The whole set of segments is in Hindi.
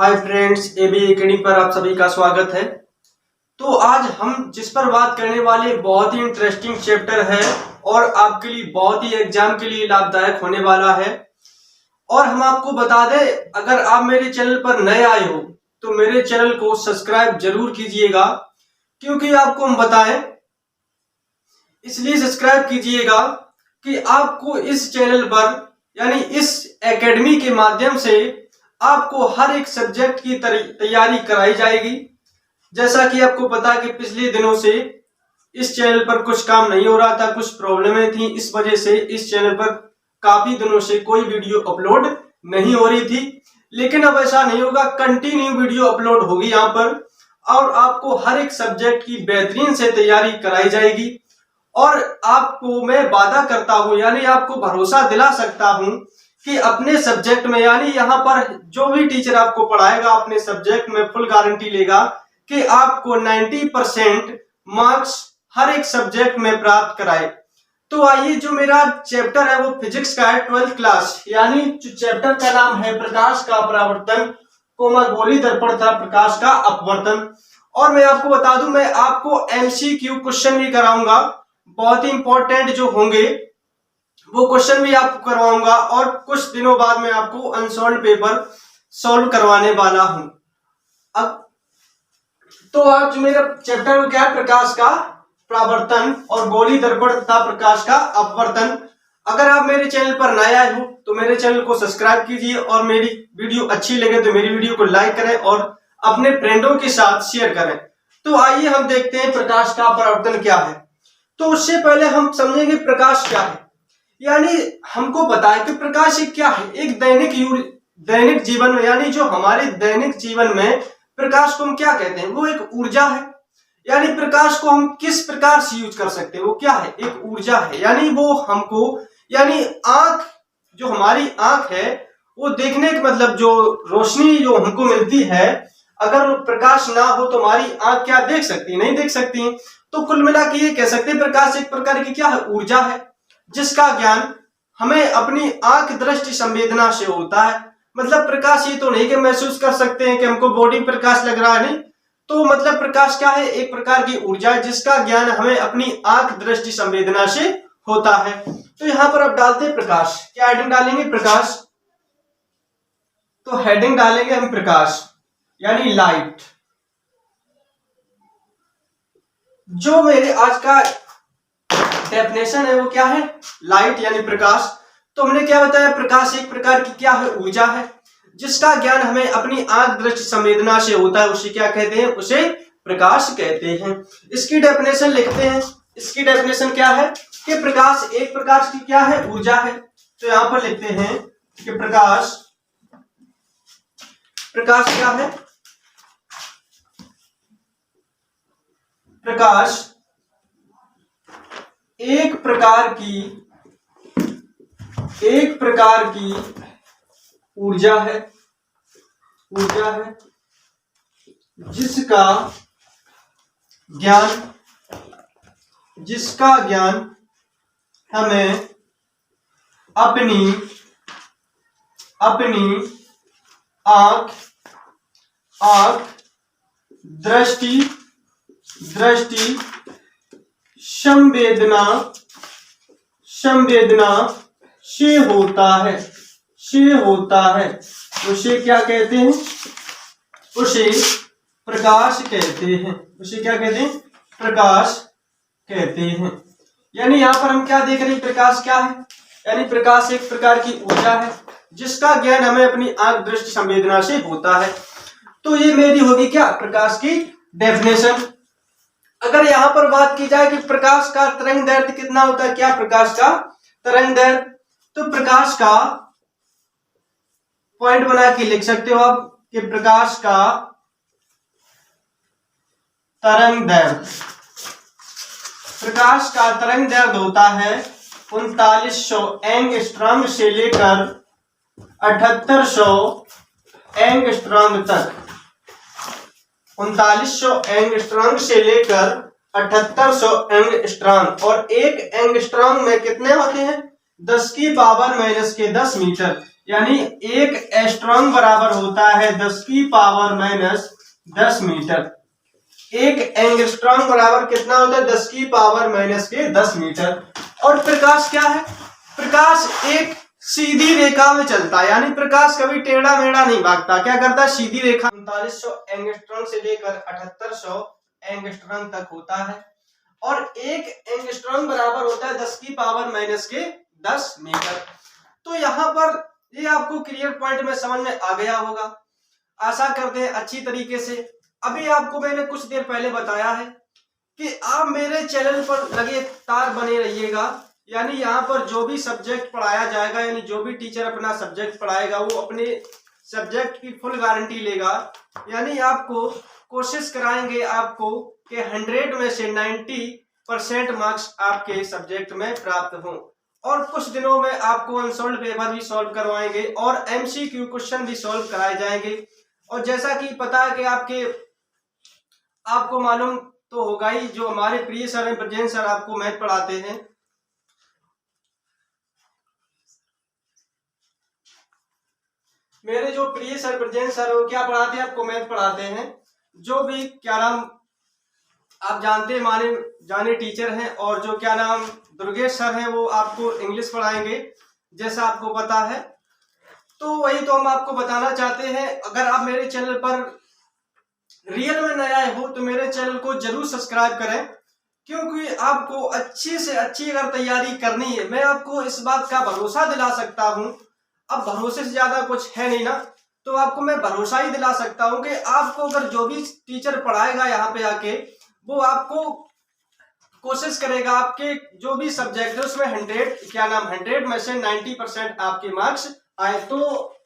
हाय फ्रेंड्स, एबी एकेडमी पर आप सभी का स्वागत है। तो आज हम जिस पर बात करने वाले बहुत ही इंटरेस्टिंग चैप्टर है और आपके लिए बहुत ही एग्जाम के लिए लाभदायक होने वाला है। और हम आपको बता दें, अगर आप मेरे चैनल पर नए आए हो तो मेरे चैनल को सब्सक्राइब जरूर कीजिएगा, क्योंकि आपको हम बताएं इसलिए सब्सक्राइब कीजिएगा कि आपको इस चैनल पर यानी इस एकेडमी के माध्यम से आपको हर एक सब्जेक्ट की तैयारी कराई जाएगी। जैसा कि आपको पता है कि पिछले दिनों से इस चैनल पर कुछ काम नहीं हो रहा था, कुछ प्रॉब्लमें थी, इस वजह से इस चैनल पर काफी दिनों से कोई वीडियो अपलोड नहीं हो रही थी। लेकिन अब ऐसा नहीं होगा, कंटिन्यू वीडियो अपलोड होगी यहाँ पर और आपको हर एक सब्जेक्ट की बेहतरीन से तैयारी कराई जाएगी। और आपको मैं वादा करता हूं, यानी आपको भरोसा दिला सकता हूं कि अपने सब्जेक्ट में, यानी यहाँ पर जो भी टीचर आपको पढ़ाएगा अपने सब्जेक्ट में फुल गारंटी लेगा कि आपको 90% मार्क्स हर एक सब्जेक्ट में प्राप्त कराए। तो आइए, जो मेरा चैप्टर है वो फिजिक्स का है, 12th क्लास, यानी जो चैप्टर का नाम है प्रकाश का परावर्तन, गोली दर्पण तथा प्रकाश का अपवर्तन। और मैं आपको बता दूं, मैं आपको एमसीक्यू क्वेश्चन भी कराऊंगा, बहुत ही इंपॉर्टेंट जो होंगे वो क्वेश्चन भी आपको करवाऊंगा। और कुछ दिनों बाद मैं आपको अनसॉल्व पेपर सॉल्व करवाने वाला हूं। अब तो आज मेरा चैप्टर क्या है, प्रकाश का परावर्तन और गोली दर्पण तथा प्रकाश का अपवर्तन। अगर आप मेरे चैनल पर नए आए हो तो मेरे चैनल को सब्सक्राइब कीजिए और मेरी वीडियो अच्छी लगे तो मेरी वीडियो को लाइक करें और अपने फ्रेंडों के साथ शेयर करें। तो आइए हम देखते हैं प्रकाश का परावर्तन क्या है। तो उससे पहले हम समझेंगे प्रकाश क्या है, यानी हमको बताएं कि प्रकाश एक क्या है। एक दैनिक जीवन में, यानी जो हमारे दैनिक जीवन में प्रकाश को हम क्या कहते हैं, वो एक ऊर्जा है। यानी प्रकाश को हम किस प्रकार से यूज कर सकते हैं, वो क्या है, एक ऊर्जा है। यानी वो हमको, यानी आंख, जो हमारी आंख है वो देखने का मतलब जो रोशनी जो हमको मिलती है, अगर प्रकाश ना हो तो हमारी आंख क्या देख सकती है, नहीं देख सकती। तो कुल मिला के ये कह सकते हैं प्रकाश एक प्रकार की क्या है, ऊर्जा है, जिसका ज्ञान हमें अपनी आंख दृष्टि संवेदना से होता है। मतलब प्रकाश ये तो नहीं कि महसूस कर सकते हैं कि हमको बॉडी प्रकाश लग रहा है, नहीं। तो मतलब प्रकाश क्या है, एक प्रकार की ऊर्जा है जिसका ज्ञान हमें अपनी आंख दृष्टि संवेदना से होता है। तो यहां पर अब डालते हैं प्रकाश, क्या हेडिंग डालेंगे, प्रकाश। तो हेडिंग डालेंगे हम प्रकाश यानी लाइट। जो मेरे आज का डेफिनेशन है वो क्या है, लाइट यानी प्रकाश। तो हमने क्या बताया, प्रकाश एक प्रकार की क्या है, ऊर्जा है, जिसका ज्ञान हमें अपनी आंख दृष्टि संवेदना से होता है। उसे क्या कहते हैं, उसे प्रकाश कहते हैं। इसकी डेफिनेशन लिखते हैं। इसकी डेफिनेशन क्या है कि प्रकाश एक प्रकार की क्या है, ऊर्जा है। तो यहां पर लिखते हैं कि प्रकाश क्या है, प्रकाश एक प्रकार की ऊर्जा है, जिसका ज्ञान हमें अपनी आंख दृष्टि संवेदना से होता है। उसे क्या कहते हैं, उसे प्रकाश कहते हैं। उसे क्या कहते हैं, प्रकाश कहते हैं। यानी यहां पर हम क्या देख रहे हैं, प्रकाश क्या है, यानी प्रकाश एक प्रकार की ऊर्जा है जिसका ज्ञान हमें अपनी आंख दृष्टि संवेदना से होता है। तो ये मेरी होगी क्या, प्रकाश की डेफिनेशन। अगर यहां पर बात की जाए कि प्रकाश का तरंग दैर्ध्य कितना होता है, क्या प्रकाश का तरंग दैर्ध्य, तो प्रकाश का पॉइंट बना के लिख सकते हो आप कि प्रकाश का तरंग दैर्ध्य होता है 3900 एंगस्ट्रॉम से लेकर 7800 एंगस्ट्रॉम तक। 3900 एंगस्ट्रॉम से लेकर 7800 एंगस्ट्रॉम। और एक एंगस्ट्रॉम में कितने होते हैं, 10 की पावर -10 मीटर। यानी एक एंगस्ट्रॉम बराबर होता है 10 की पावर माइनस 10 मीटर। एक एंगस्ट्रॉम बराबर कितना होता है? 10 की पावर माइनस के 10 मीटर। और प्रकाश क्या है? प्रकाश एक सीधी रेखा में चलता है, यानी प्रकाश कभी टेढ़ा मेढ़ा नहीं भागता। क्या करता है? सीधी रेखा 3900 एंगस्ट्रॉम से लेकर 7800 एंगस्ट्रॉम तक होता है। और एक एंगस्ट्रॉम बराबर होता है 10 की पावर माइनस के 10 मीटर। तो यहाँ पर ये आपको क्लियर पॉइंट में समझ में आ गया होगा, आशा करते हैं अच्छी तरीके से। अभी आपको मैंने कुछ देर पहले बताया है कि आप मेरे चैनल पर लगातार बने रहिएगा, यानी यहाँ पर जो भी सब्जेक्ट पढ़ाया जाएगा, यानी जो भी टीचर अपना सब्जेक्ट पढ़ाएगा वो अपने सब्जेक्ट की फुल गारंटी लेगा। यानी आपको कोशिश कराएंगे आपको कि 100 में से 90% मार्क्स आपके सब्जेक्ट में प्राप्त हों। और कुछ दिनों में आपको अनसॉल्व पेपर भी सॉल्व करवाएंगे और एमसीक्यू क्वेश्चन भी सॉल्व कराए जाएंगे। और जैसा कि पता है कि आपको मालूम तो होगा ही, जो हमारे प्रिय सर हैं ब्रजेश सर आपको मैथ पढ़ाते हैं। मेरे जो प्रिय सर ब्रजेश सर वो क्या पढ़ाते हैं? आपको मैथ पढ़ाते हैं। जो भी क्या नाम आप जानते माने जाने टीचर हैं। और जो क्या नाम दुर्गेश सर हैं वो आपको इंग्लिश पढ़ाएंगे, जैसा आपको पता है। तो वही तो हम आपको बताना चाहते हैं। अगर आप मेरे चैनल पर रियल में नए आए हो तो मेरे चैनल को जरूर सब्सक्राइब करें, क्योंकि आपको अच्छी से अच्छी अगर तैयारी करनी है, मैं आपको इस बात का भरोसा दिला सकता हूं। अब भरोसे से ज्यादा कुछ है नहीं ना, तो आपको मैं भरोसा ही दिला सकता हूं कि आपको अगर जो भी टीचर पढ़ाएगा यहाँ पे आके, वो आपको कोशिश करेगा आपके जो भी सब्जेक्ट है उसमें 100 में से 90% आपके मार्क्स आए। तो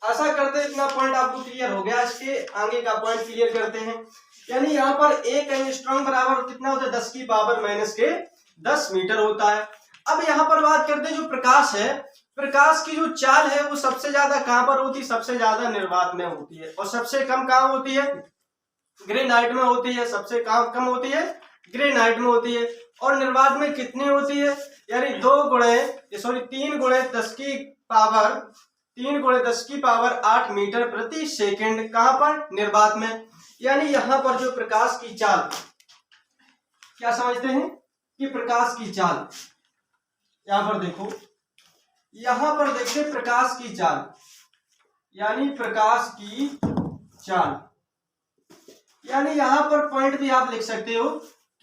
आशा करते हैं इतना पॉइंट आपको क्लियर हो गया। इसके आगे का पॉइंट क्लियर करते हैं। यानी यहाँ पर एक एंगस्ट्रॉम बराबर कितना होता है? 10 की पावर माइनस के 10 मीटर होता है। अब यहाँ पर बात करते हैं जो प्रकाश है, प्रकाश की जो चाल है वो सबसे ज्यादा कहां पर होती है? सबसे ज्यादा निर्वात में होती है। और सबसे कम कहां होती है? ग्रे नाइट में होती है। सबसे कम होती है ग्रे नाइट में होती है। और निर्वात में कितनी होती है? यानी 3 गुणे 10 की पावर 8 मीटर प्रति सेकंड। कहां पर? निर्वात में। यानी यहां पर जो प्रकाश की चाल, क्या समझते हैं कि प्रकाश की चाल, यहां पर देखो, यहां पर देखिए प्रकाश की चाल, यानी प्रकाश की चाल, यानी यहां पर पॉइंट भी आप लिख सकते हो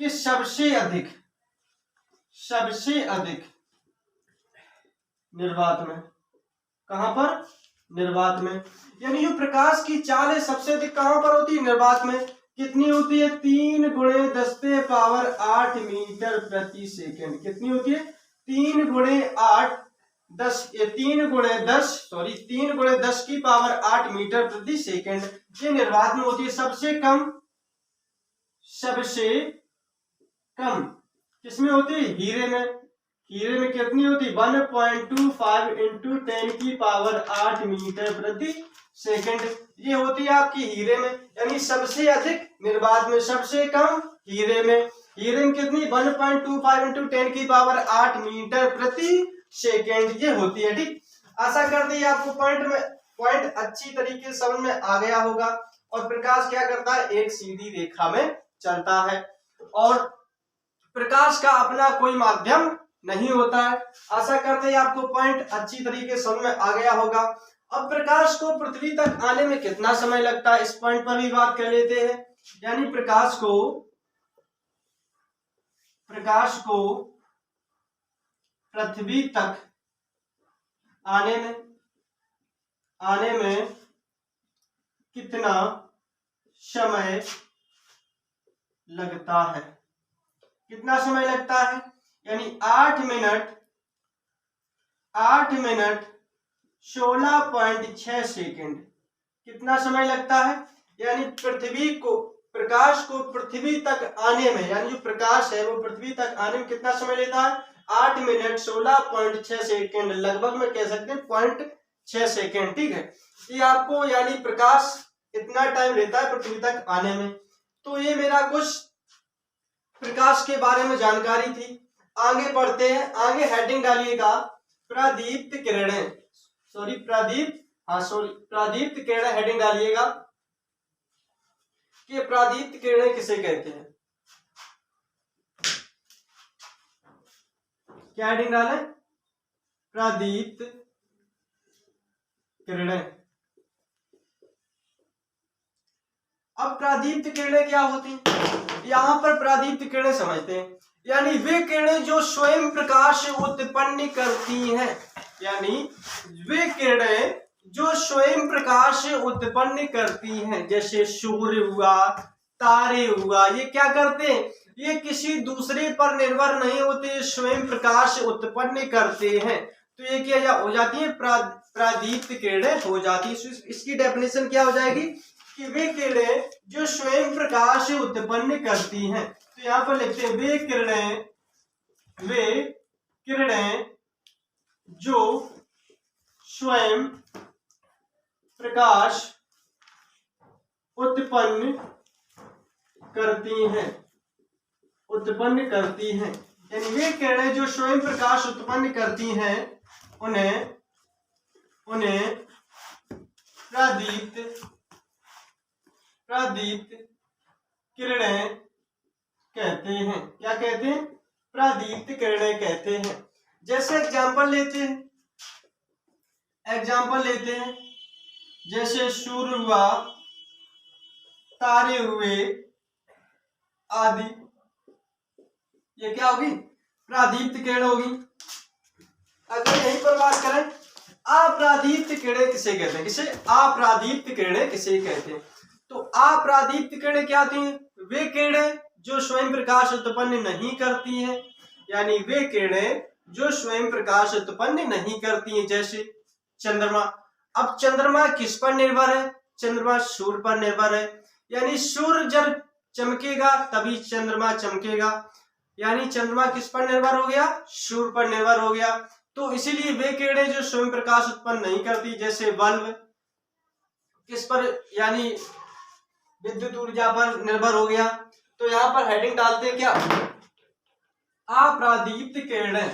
कि सबसे अधिक निर्वात में। कहां पर? निर्वात में। यानी जो प्रकाश की चाल है सबसे अधिक कहां पर होती है? निर्वात में। कितनी होती है? 3 गुणे 10 के पावर 8 मीटर प्रति सेकंड। कितनी होती है? 3 गुणे 10 की पावर 8 मीटर प्रति सेकंड ये निर्वात में होती है। सबसे कम किसमें होती है? हीरे में। हीरे में कितनी होती है? 1.25 इंटू 10 की पावर 8 मीटर प्रति सेकंड ये होती है आपकी हीरे में। यानी सबसे अधिक निर्वात में, सबसे कम हीरे में। हीरे में कितनी? 1.25 इंटू 10 की पावर 8 मीटर प्रति सेकंड ये होती है। ठीक, आशा करते हैं आपको पॉइंट अच्छी तरीके से समझ में आ गया होगा। और प्रकाश क्या करता है? एक सीधी रेखा में चलता है और प्रकाश का अपना कोई माध्यम नहीं होता है। आशा करते हैं आपको पॉइंट अच्छी तरीके से समझ में आ गया होगा। अब प्रकाश को पृथ्वी तक आने में कितना समय लगता है, इस पॉइंट पर भी बात कर लेते हैं। यानी प्रकाश को पृथ्वी तक आने में कितना समय लगता है? कितना समय लगता है? यानी 8 मिनट 16.6 सेकंड। कितना समय लगता है? यानी प्रकाश को पृथ्वी तक आने में, यानी जो प्रकाश है वो पृथ्वी तक आने में कितना समय लेता है? 8 मिनट 16.6 सेकंड, लगभग में कह सकते हैं 0.6 सेकंड। ठीक है, ये आपको यानी प्रकाश इतना टाइम लेता है पृथ्वी तक आने में। तो ये मेरा कुछ प्रकाश के बारे में जानकारी थी। आगे बढ़ते हैं। आगे हेडिंग डालिएगा प्रदीप्त हाँ सॉरी, प्रादीप्त किरणें हेडिंग डालिएगा कि प्रादीप्त किरणें किसे कहते हैं। क्या हेडिंग डालें? प्रादीप्त किरणें। अब प्रादीप्त किरणें क्या होती हैं? यहां पर प्रादीप्त किरणें समझते हैं, यानी वे किरणें जो स्वयं प्रकाश उत्पन्न करती हैं, यानी वे किरणें जो स्वयं प्रकाश उत्पन्न करती हैं, जैसे सूर्य हुआ, तारे हुआ, ये क्या करते हैं? ये किसी दूसरे पर निर्भर नहीं होते, स्वयं प्रकाश उत्पन्न करते हैं। तो ये क्या हो जाती है? प्रादीप्त किरणें हो जाती है। इसकी डेफिनेशन क्या हो जाएगी कि वे किरणें जो स्वयं प्रकाश उत्पन्न करती हैं। तो यहां पर लिखते हैं वे किरणें जो स्वयं प्रकाश उत्पन्न करती हैं, यानी वे किरणें जो स्वयं प्रकाश उत्पन्न करती हैं, उन्हें प्रादीप्त किरणें कहते हैं। क्या कहते हैं? प्रादीप्त किरणें कहते हैं। जैसे एग्जाम्पल लेते हैं, जैसे सूर्य हुआ, तारे हुए आदि, ये क्या होगी? प्रादीप्त किरण होगी। अगर यहीं पर बात करें अप्रादीप्त किरणें किसे कहते हैं? अप्रादीप्त किरणें किसे कहते हैं? तो अप्रादीप्त किरणें क्या होती हैं? वे किरणें जो स्वयं प्रकाश उत्पन्न नहीं करती हैं, यानी वे किरणें जो स्वयं प्रकाश उत्पन्न नहीं करती हैं, जैसे चंद्रमा। अब चंद्रमा किस पर निर्भर है? चंद्रमा सूर्य पर निर्भर है, यानी सूर्य जब चमकेगा तभी चंद्रमा चमकेगा, यानी चंद्रमा किस पर निर्भर हो गया? सूर्य पर निर्भर हो गया। तो इसीलिए वे किरणें जो स्वयं प्रकाश उत्पन्न नहीं करती, जैसे बल्ब किस पर, यानी विद्युत ऊर्जा पर निर्भर हो गया। तो यहां पर हेडिंग डालते हैं क्या? अप्रादीप्त किरणें।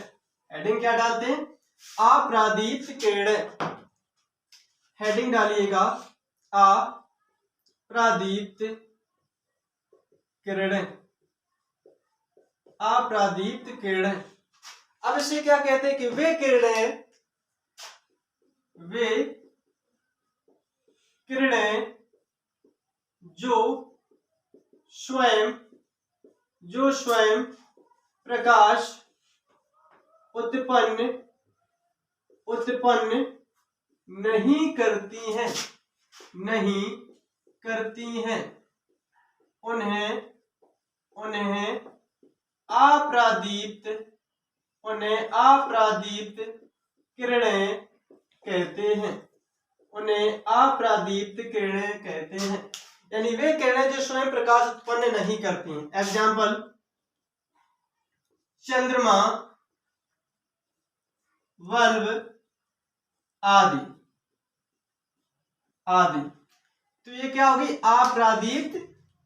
हेडिंग क्या डालते हैं? अप्रादीप्त किरणें। हेडिंग डालिएगा अप्रादीप्त किरणें। अप्रादीप्त किरणें। अब इसे क्या कहते हैं कि वे किरणें जो स्वयं प्रकाश उत्पन्न नहीं करती हैं, उन्हें अप्रादीप्त किरणें कहते हैं। यानी वे किरणें जो स्वयं प्रकाश उत्पन्न नहीं करती हैं। एग्जाम्पल चंद्रमा, बल्ब आदि। तो ये क्या होगी? अप्रादीप्त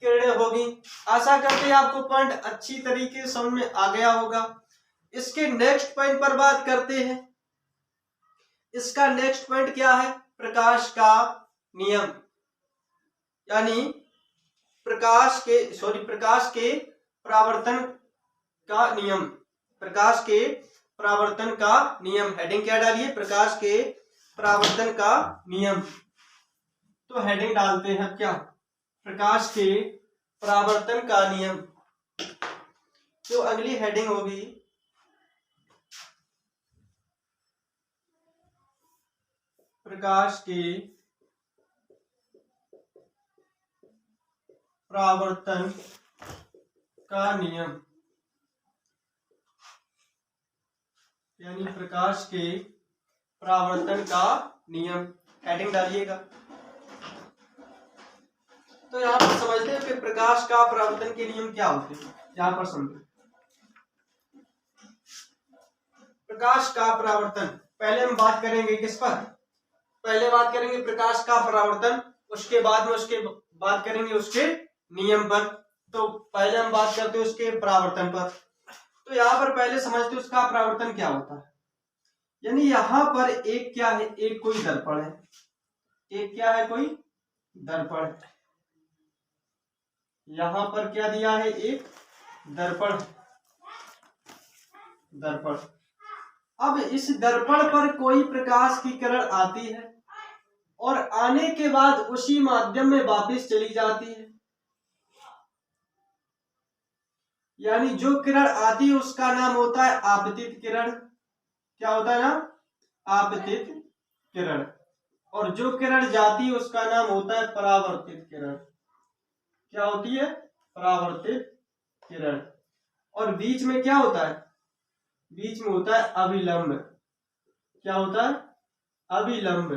किरणें होगी। आशा करते हैं आपको पॉइंट अच्छी तरीके से समझ में आ गया होगा। इसके नेक्स्ट पॉइंट पर बात करते हैं। इसका नेक्स्ट पॉइंट क्या है? प्रकाश का नियम, यानी प्रकाश के परावर्तन का नियम। प्रकाश के परावर्तन का नियम। हेडिंग क्या डालिए? प्रकाश के परावर्तन का नियम। तो हेडिंग डालते हैं क्या? प्रकाश के परावर्तन का नियम। तो अगली हेडिंग होगी प्रकाश के परावर्तन का नियम, यानी प्रकाश के परावर्तन का नियम। हेडिंग डालिएगा। तो यहां पर समझते हैं कि प्रकाश का परावर्तन के नियम क्या होते हैं। यहां पर समझो प्रकाश का परावर्तन। पहले हम बात करेंगे किस पर? पहले बात करेंगे प्रकाश का परावर्तन, उसके बाद में बात करेंगे उसके नियम पर। तो पहले हम बात करते हैं उसके परावर्तन पर। तो यहाँ पर पहले समझते हैं उसका परावर्तन क्या होता है। यानी यहाँ पर एक क्या है? एक कोई दर्पण है, एक क्या है, कोई दर्पण। यहां पर क्या दिया है, एक दर्पण। दर्पण, अब इस दर्पण पर कोई प्रकाश की किरण आती है और आने के बाद उसी माध्यम में वापस चली जाती है। यानी जो किरण आती है उसका नाम होता है आपतित किरण। क्या होता है ना, आपतित किरण। और जो किरण जाती है उसका नाम होता है परावर्तित किरण। क्या होती है, परावर्तित किरण। और बीच में क्या होता है, बीच में होता है अभिलंब। क्या होता है, अभिलंब।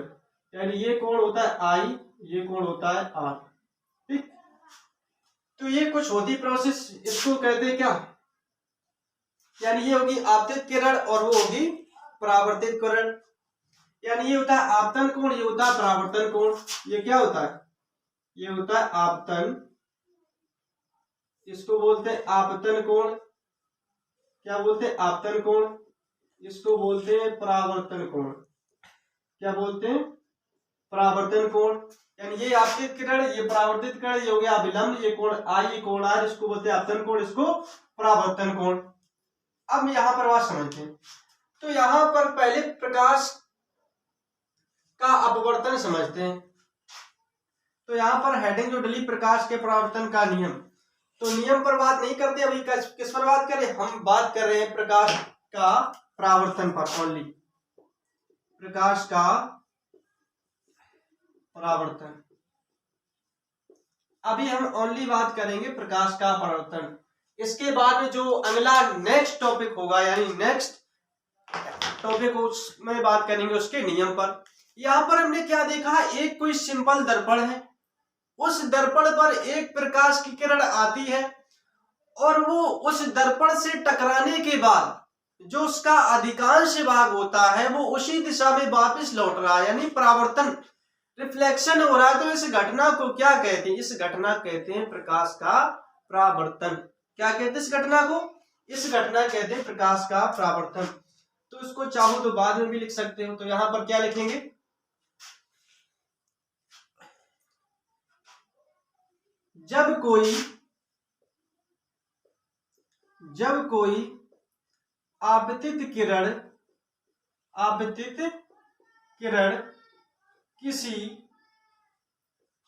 यानी ये कोण होता है आई, ये कोण होता है आर। ठीक, तो ये कुछ होती प्रोसेस, इसको कहते हैं क्या, यानी ये होगी आपतित किरण और वो होगी परावर्तित किरण। यानी ये होता है आपतन कोण, ये होता है परावर्तन कोण। ये क्या होता है, ये होता है आपतन, इसको बोलते हैं आपतन कोण। क्या बोलते हैं, आपतन कोण। इसको बोलते हैं परावर्तन कोण। क्या बोलते हैं, परावर्तन कोण। यानी ये आपतित किरण, ये परावर्तित किरण, ये हो गया अभिलंब, ये कोण आई, ये कोण आर, इसको बोलते हैं आपतन कोण, इसको परावर्तन कोण। अब यहां पर बात समझते हैं। तो यहां पर पहले प्रकाश का अपवर्तन समझते हैं। तो यहां पर हेडिंग जो डली, प्रकाश के परावर्तन का नियम। तो नियम पर बात नहीं करते, अभी किस पर बात करें, हम बात कर रहे हैं प्रकाश का परावर्तन पर ओनली। प्रकाश का परावर्तन, अभी हम ओनली बात करेंगे प्रकाश का परावर्तन। इसके बाद में जो अगला नेक्स्ट टॉपिक होगा, यानी नेक्स्ट टॉपिक उसमें बात करेंगे उसके नियम पर। यहां पर हमने क्या देखा, एक कोई सिंपल दर्पण है, उस दर्पण पर एक प्रकाश की किरण आती है और वो उस दर्पण से टकराने के बाद जो उसका अधिकांश भाग होता है वो उसी दिशा में वापस लौट रहा है, यानी परावर्तन, रिफ्लेक्शन हो रहा है। तो इस घटना को क्या कहते हैं, इस घटना कहते हैं प्रकाश का परावर्तन। क्या कहते हैं इस घटना को, इस घटना कहते हैं प्रकाश का परावर्तन। तो इसको चाहो तो बाद में भी लिख सकते हो। तो यहां पर क्या लिखेंगे, जब कोई आपतित किरण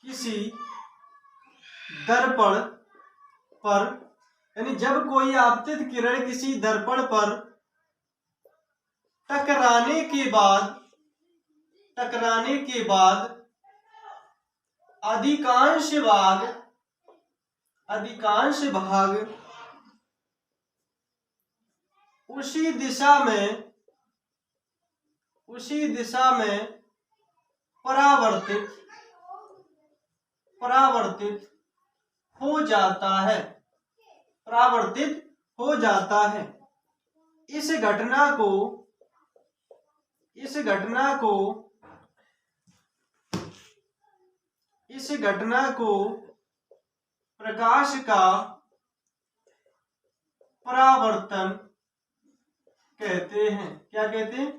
किसी दर्पण पर, यानी जब कोई आपतित किरण किसी दर्पण पर टकराने के बाद अधिकांश भाग उसी दिशा में परावर्तित हो जाता है, इस घटना को प्रकाश का परावर्तन कहते हैं। क्या कहते हैं,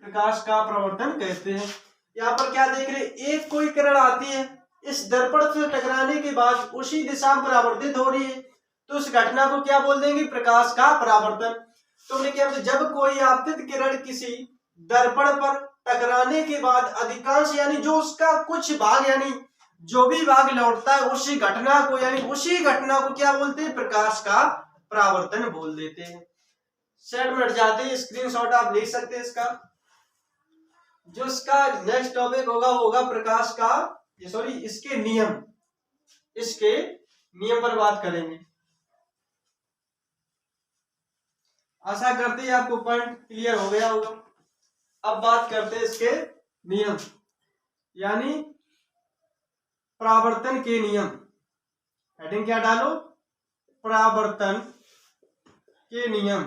प्रकाश का परावर्तन कहते हैं। यहाँ पर क्या देख रहे, एक कोई किरण आती है, इस दर्पण से टकराने के बाद उसी दिशा में परावर्तित हो रही है, तो उस घटना को क्या बोल देंगे, प्रकाश का परावर्तन। तो हमने क्या, जब कोई आपतित किरण किसी दर्पण पर टकराने के बाद अधिकांश, यानी जो उसका कुछ भाग, यानी जो भी भाग लौटता है उसी घटना को, यानी उसी घटना को क्या बोलते हैं, प्रकाश का परावर्तन बोल देते हैं। सेट में हट जाते हैं, स्क्रीनशॉट आप ले सकते हैं इसका। जो इसका नेक्स्ट टॉपिक होगा प्रकाश का, सॉरी इसके नियम पर बात करेंगे। आशा करते हैं आपको पॉइंट क्लियर हो गया होगा। अब बात करते हैं इसके नियम, यानी परावर्तन के नियम। हेडिंग क्या डालो, परावर्तन के नियम।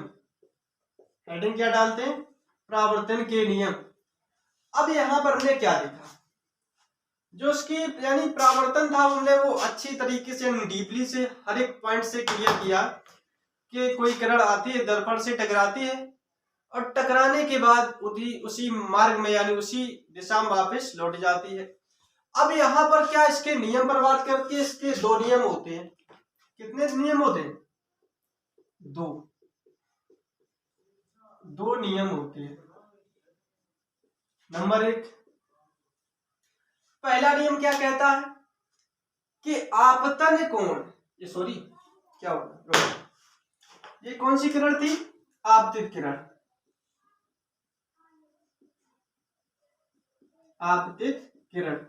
हेडिंग क्या डालते हैं, परावर्तन के नियम। अब यहां पर हमने क्या देखा, जो उसकी यानी परावर्तन था हमने वो अच्छी तरीके से डीपली से हर एक पॉइंट से क्लियर किया कि कोई किरण आती है, दर्पण से टकराती है और टकराने के बाद उसी मार्ग में, यानी उसी दिशा में वापस लौट जाती है। अब यहाँ पर क्या इसके नियम पर बात करके इसके दो नियम होते हैं। कितने नियम होते हैं? दो नियम होते हैं। नंबर 1, पहला नियम क्या कहता है कि आपतन कोण, क्या होगा, ये कौन सी किरण थी? आपतित किरण। आपतित किरण,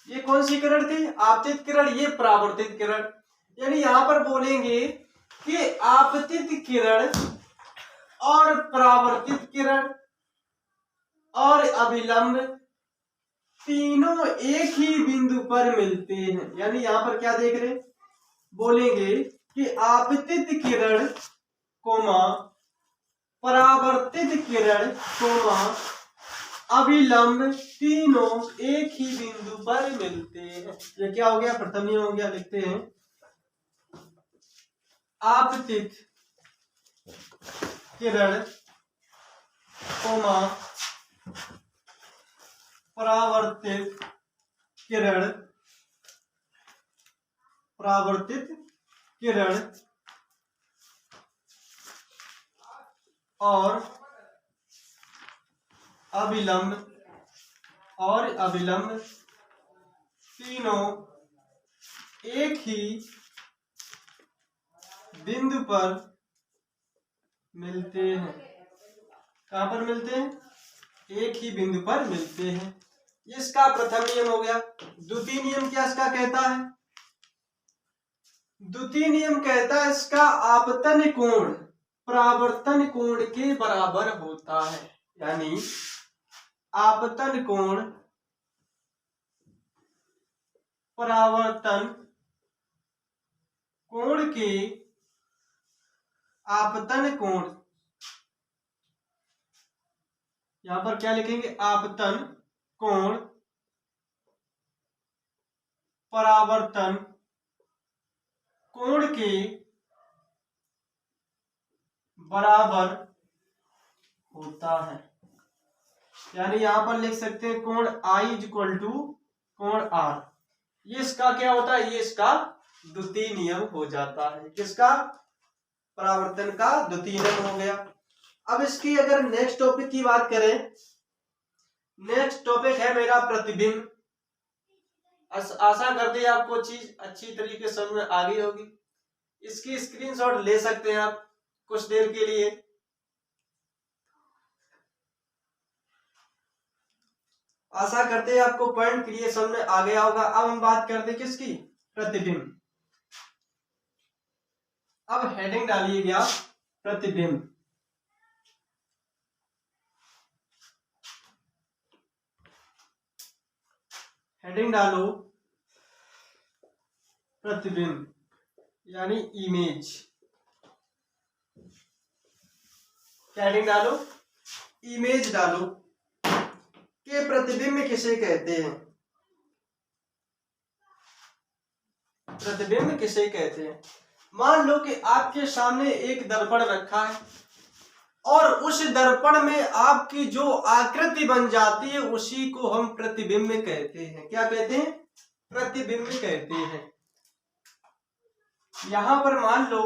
ये कौन सी किरण थी? आपतित किरण। ये परावर्तित किरण। यानी यहां पर बोलेंगे कि आपतित किरण और परावर्तित किरण और अभिलंब तीनों एक ही बिंदु पर मिलते हैं। यानी यहां पर क्या देख रहे हैं? बोलेंगे कि आपतित किरण कोमा परावर्तित किरण कोमा अभिलंब तीनों एक ही बिंदु पर मिलते हैं। ये क्या हो गया? प्रथम नियम हो गया। लिखते हैं आपतित किरण कोमा परावर्तित किरण और अभिलंब तीनों एक ही बिंदु पर मिलते हैं। कहां पर मिलते हैं? एक ही बिंदु पर मिलते हैं। इसका प्रथम नियम हो गया। द्वितीय नियम क्या इसका कहता है? द्वितीय नियम कहता है इसका आपतन कोण परावर्तन कोण के बराबर होता है। यानी आपतन कोण परावर्तन कोण के आपतन कोण, यहां पर क्या लिखेंगे? आपतन कोण परावर्तन कोण के बराबर होता है। यानी यहां पर लिख सकते हैं कोण I इक्वल टू कोण R। ये इसका क्या होता है? ये इसका द्वितीय नियम हो जाता है। किसका? परावर्तन का द्वितीय नियम हो गया। अब इसकी अगर नेक्स्ट टॉपिक की बात करें, नेक्स्ट टॉपिक है मेरा प्रतिबिंब। आशा करते हैं आपको चीज अच्छी तरीके से समझ में आ गई होगी। इसकी स्क्रीनशॉट ले सकते हैं आप कुछ देर के लिए। आशा करते हैं आपको पॉइंट क्लियर समझ में आ गया होगा। अब हम बात करते हैं किसकी? प्रतिबिंब। अब हेडिंग डालिएगा प्रतिबिंब। हेडिंग डालो प्रतिबिंब यानी इमेज। हेडिंग डालो, इमेज डालो कि प्रतिबिंब किसे कहते हैं। प्रतिबिंब किसे कहते हैं? मान लो कि आपके सामने एक दर्पण रखा है और उस दर्पण में आपकी जो आकृति बन जाती है उसी को हम प्रतिबिंब कहते हैं। क्या कहते हैं? प्रतिबिंब कहते हैं। यहां पर मान लो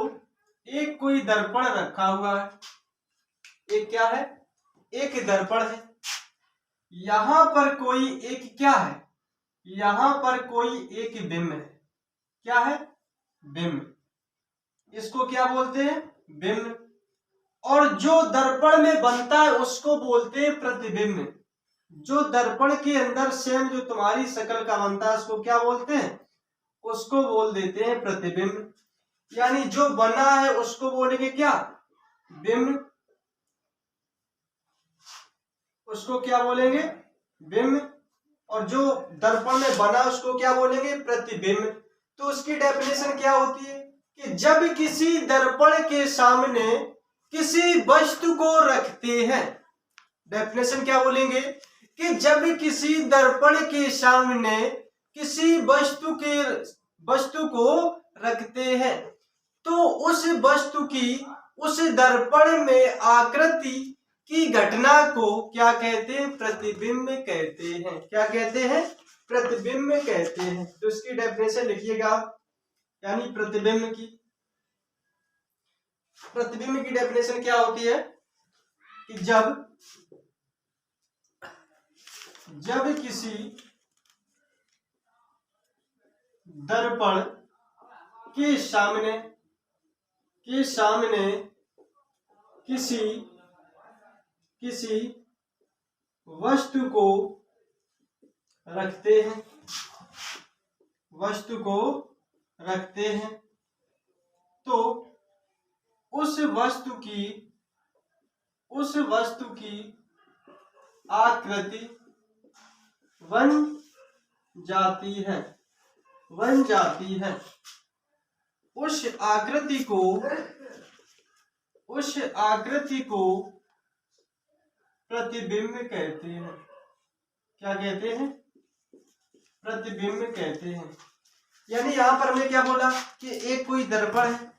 एक कोई दर्पण रखा हुआ है। एक क्या है? एक दर्पण है। यहां पर कोई एक क्या है? यहां पर कोई एक बिंब है। क्या है? बिंब। इसको क्या बोलते हैं? बिंब। और जो दर्पण में बनता है उसको बोलते हैं प्रतिबिंब। जो दर्पण के अंदर सेम जो तुम्हारी शक्ल का बनता है उसको क्या बोलते हैं? उसको बोल देते हैं प्रतिबिंब। यानी जो बना है उसको बोलेंगे क्या? बिंब। उसको क्या बोलेंगे? बिंब। और जो दर्पण में बना उसको क्या बोलेंगे? प्रतिबिंब। तो उसकी डेफिनेशन क्या होती है कि जब किसी दर्पण के सामने किसी वस्तु को रखते हैं, डेफिनेशन क्या बोलेंगे कि जब किसी दर्पण के सामने किसी वस्तु को रखते हैं तो उस वस्तु की उस दर्पण में आकृति की घटना को क्या कहते हैं? प्रतिबिंब कहते हैं। क्या कहते हैं? प्रतिबिंब कहते हैं। तो इसकी डेफिनेशन लिखिएगा आप, यानी प्रतिबिंब की डेफिनेशन क्या होती है कि जब किसी दर्पण के सामने किसी वस्तु को रखते हैं तो उस वस्तु की आकृति बन जाती है। उस आकृति को प्रतिबिंब कहते हैं। क्या कहते हैं? प्रतिबिंब कहते हैं। यानी यहाँ पर हमने क्या बोला कि एक कोई दर्पण है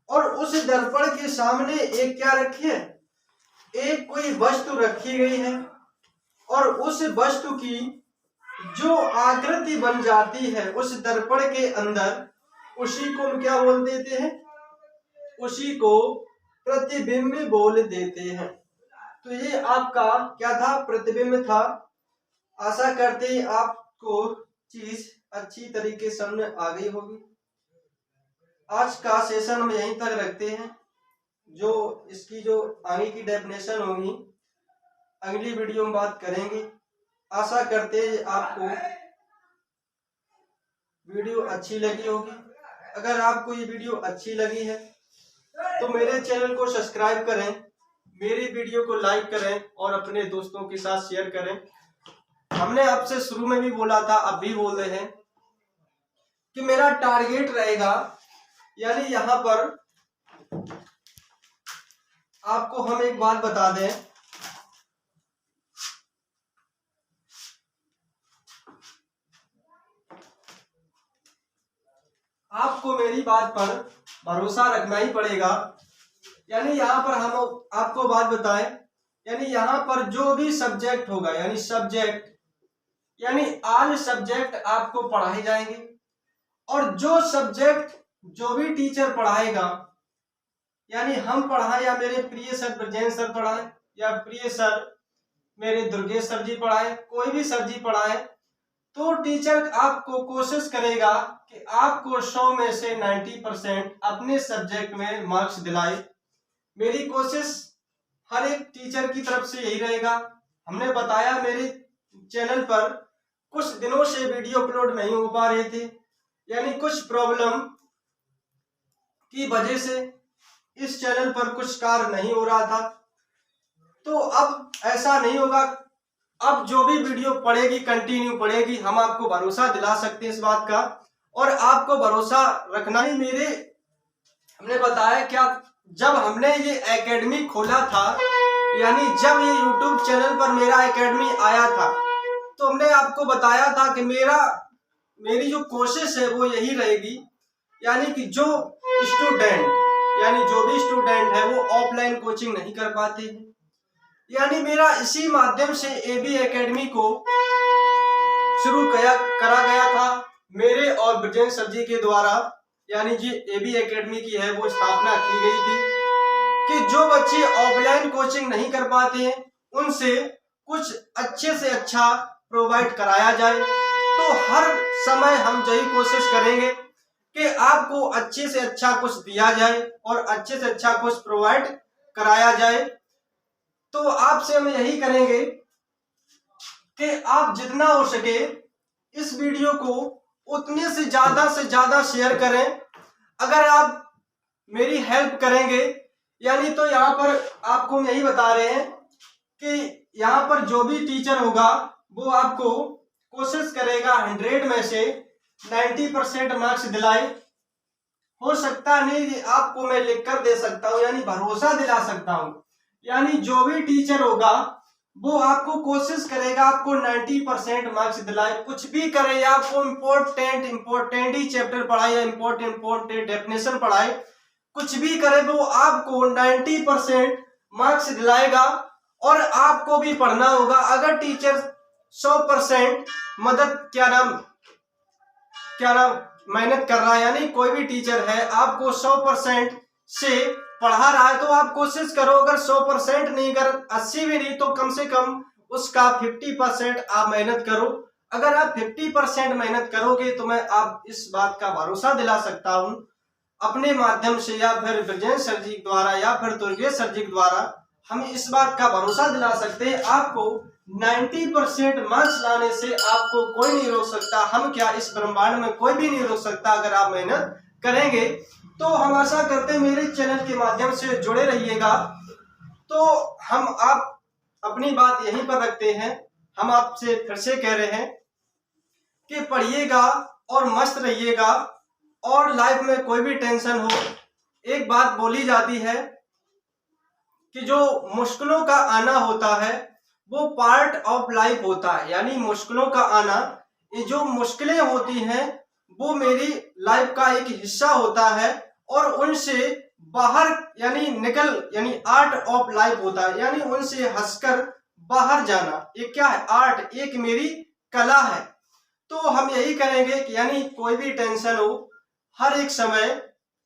और उस दर्पण के सामने एक क्या रखी है, एक कोई वस्तु रखी गई है और उस वस्तु की जो आकृति बन जाती है उस दर्पण के अंदर, उसी को हम क्या बोल देते हैं? उसी को प्रतिबिंब बोल देते हैं। तो ये आपका क्या था? प्रतिबिंब था। आशा करते हैं आपको चीज अच्छी तरीके समझ आ गई होगी। आज का सेशन हम यहीं तक रखते हैं। जो इसकी जो आगे की डेफिनेशन होगी अगली वीडियो में बात करेंगे। आशा करते हैं आपको वीडियो अच्छी लगी होगी। अगर आपको ये वीडियो अच्छी लगी है तो मेरे चैनल को सब्सक्राइब करें, मेरी वीडियो को लाइक करें और अपने दोस्तों के साथ शेयर करें। हमने आपसे शुरू में भी बोला था, अब भी बोल रहे हैं कि मेरा टारगेट रहेगा, यानी यहाँ पर आपको हम एक बात बता दें, आपको मेरी बात पर भरोसा रखना ही पड़ेगा। यानी यहाँ पर हम आपको बात बताएं, यानी यहाँ पर जो भी सब्जेक्ट होगा, यानी ऑल सब्जेक्ट आपको पढ़ाए जाएंगे और जो सब्जेक्ट जो भी टीचर पढ़ाएगा, यानी हम पढ़ाएं या मेरे प्रिय सर ब्रजेंद्र सर पढ़ाएं या प्रिय सर मेरे दुर्गेश सर जी पढ़ाएं, कोई भी सर जी पढ़ाएं, तो टीचर आपको कोशिश करेगा कि आपको 100 में से 90% अपने सब्जेक्ट में मार्क्स दिलाए। मेरी कोशिश हर एक टीचर की तरफ से यही रहेगा। हमने बताया मेरे चैनल पर कुछ दिनों से वीडियो अपलोड नहीं हो पा रहे थे, यानी कुछ प्रॉब्लम की वजह से इस चैनल पर कुछ कार्य नहीं हो रहा था। तो अब ऐसा नहीं होगा, अब जो भी वीडियो पड़ेगी कंटिन्यू पड़ेगी। हम आपको भरोसा दिला सकते हैं इस बात का, और आपको भरोसा रखना ही हमने बताया क्या, जब हमने ये एकेडमी खोला था, यानी जब ये YouTube चैनल पर मेरा एकेडमी आया था, तो हमने आपको बताया था कि मेरी जो कोशिश है वो यही रहेगी, यानी कि जो भी स्टूडेंट है वो ऑफलाइन कोचिंग नहीं कर पाते हैं, यानी मेरा इसी माध्यम से AB एकेडमी को शुरू करा गया था मेरे और ब्रजेंद्र सर जी के द्वारा। यानी जी AB एकेडमी की है वो स्थापना की गई थी कि जो बच्चे ऑफलाइन कोचिंग नहीं कर पाते हैं उनसे कुछ अच्छे से अच्छा प्रोवाइड कराया जाए। तो हर समय हम यही कोशिश करेंगे कि आपको अच्छे से अच्छा कुछ दिया जाए और अच्छे से अच्छा कुछ प्रोवाइड कराया जाए। तो आपसे हम यही करेंगे कि आप जितना हो सके इस वीडियो को उतने से ज्यादा शेयर करें। अगर आप मेरी हेल्प करेंगे, यानी तो यहाँ पर आपको हम यही बता रहे हैं कि यहाँ पर जो भी टीचर होगा वो आपको कोशिश करेगा 100 में से 90% मार्क्स दिलाए। हो सकता नहीं आपको मैं लिख कर दे सकता हूँ, यानी भरोसा दिला सकता हूँ, यानी जो भी टीचर होगा वो आपको कोशिश करेगा आपको 90% मार्क्स दिलाए। कुछ भी करे, आपको इम्पोर्टेंट ही चैप्टर पढ़ाए या इम्पोर्टेंट डेफिनेशन पढ़ाए, कुछ भी करे वो आपको 90% मार्क्स दिलाएगा और आपको भी पढ़ना होगा। अगर टीचर 100% मदद मेहनत कर रहा है, यानी कोई भी टीचर है आपको 100% से पढ़ा रहा है तो आप कोशिश करो, अगर 100% नहीं कर 80 भी नहीं तो कम से कम उसका 50% आप मेहनत करो। अगर आप 50% मेहनत करोगे तो मैं आप इस बात का भरोसा दिला सकता हूं अपने माध्यम से, या फिर ब्रजेश सर जी द्वारा या फिर दुर्गेश सर जी द्वारा हम इस बात का भरोसा दिला सकते हैं, आपको 90% मार्क्स लाने से आपको कोई नहीं रोक सकता। हम क्या, इस ब्रह्मांड में कोई भी नहीं रोक सकता अगर आप मेहनत करेंगे। तो हम आशा करते हैं मेरे चैनल के माध्यम से जुड़े रहिएगा। तो हम आप अपनी बात यहीं पर रखते हैं। हम आपसे फिर से कह रहे हैं कि पढ़िएगा और मस्त रहिएगा, और लाइफ में कोई भी टेंशन हो, एक बात बोली जाती है कि जो मुश्किलों का आना होता है वो पार्ट ऑफ लाइफ होता है, यानी मुश्किलों का आना, ये जो मुश्किलें होती हैं वो मेरी लाइफ का एक हिस्सा होता है, और उनसे बाहर यानी आर्ट ऑफ लाइफ होता है, यानी उनसे हंसकर बाहर जाना, ये क्या है, आर्ट, एक मेरी कला है। तो हम यही करेंगे कि यानी कोई भी टेंशन हो, हर एक समय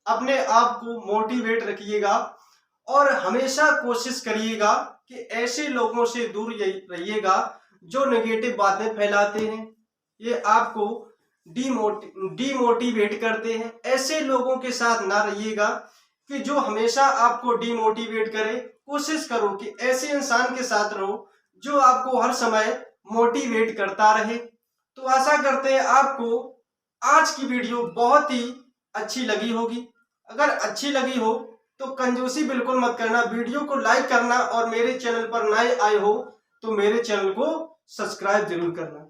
अपने आप को मोटिवेट रखिएगा और हमेशा कोशिश करिएगा कि ऐसे लोगों से दूर रहिएगा जो नेगेटिव बातें फैलाते हैं, ये आपको डीमोटिवेट करते हैं। ऐसे लोगों के साथ ना रहिएगा कि जो हमेशा आपको डीमोटिवेट करे। कोशिश करो कि ऐसे इंसान के साथ रहो जो आपको हर समय मोटिवेट करता रहे। तो आशा करते हैं आपको आज की वीडियो बहुत ही अच्छी लगी होगी। अगर अच्छी लगी हो तो कंजूसी बिल्कुल मत करना, वीडियो को लाइक करना, और मेरे चैनल पर नए आए हो तो मेरे चैनल को सब्सक्राइब जरूर करना।